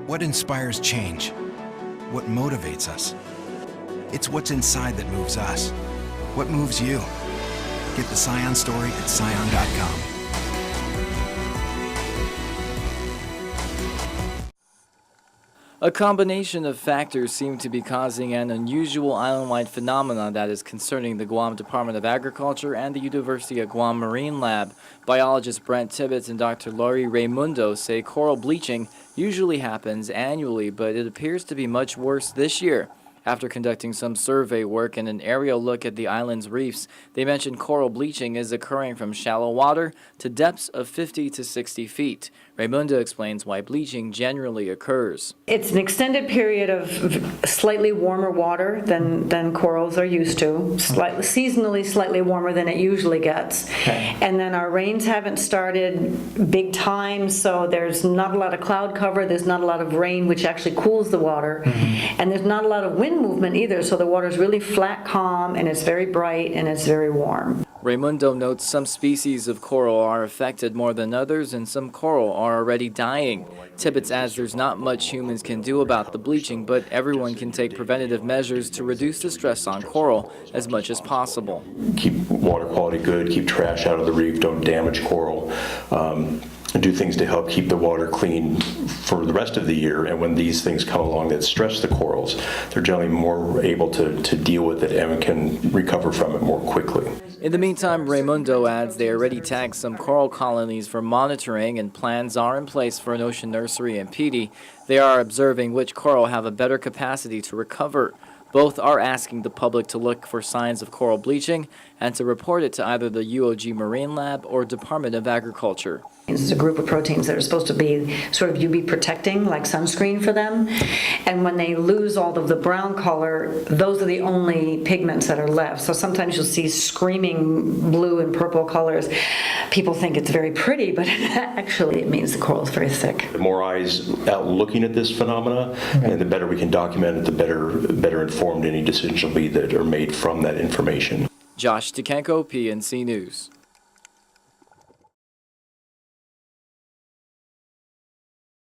What inspires change? What motivates us? It's what's inside that moves us. What moves you? Get the Scion story at scion.com. A combination of factors seem to be causing an unusual island-wide phenomenon that is concerning the Guam Department of Agriculture and the University of Guam Marine Lab. Biologist Brent Tibbetts and Dr. Laurie Raimundo say coral bleaching usually happens annually, but it appears to be much worse this year. After conducting some survey work and an aerial look at the island's reefs, they mentioned coral bleaching is occurring from shallow water to depths of 50 to 60 feet. Raimundo explains why bleaching generally occurs. It's an extended period of slightly warmer water than corals are used to, seasonally slightly warmer than it usually gets. And then our rains haven't started big time, so there's not a lot of cloud cover, there's not a lot of rain, which actually cools the water, and there's not a lot of wind movement either, so the water's really flat, calm, and it's very bright and it's very warm. Raimundo notes some species of coral are affected more than others and some coral are already dying. Tibbetts adds there's not much humans can do about the bleaching, but everyone can take preventative measures to reduce the stress on coral as much as possible. Keep water quality good, keep trash out of the reef, don't damage coral. Do things to help keep the water clean for the rest of the year, and when these things come along that stress the corals, they're generally more able to deal with it and can recover from it more quickly. In the meantime, Raimundo adds they already tagged some coral colonies for monitoring and plans are in place for an ocean nursery in Petey. They are observing which coral have a better capacity to recover. Both are asking the public to look for signs of coral bleaching and to report it to either the UOG Marine Lab or Department of Agriculture. This is a group of proteins that are supposed to be sort of UV protecting, like sunscreen for them. And when they lose all of the brown color, those are the only pigments that are left. So sometimes you'll see screaming blue and purple colors. People think it's very pretty, but actually it means the coral is very thick. The more eyes out looking at this phenomena, and the better we can document it, the better informed any decisions will be that are made from that information. Josh Tikenko, PNC News.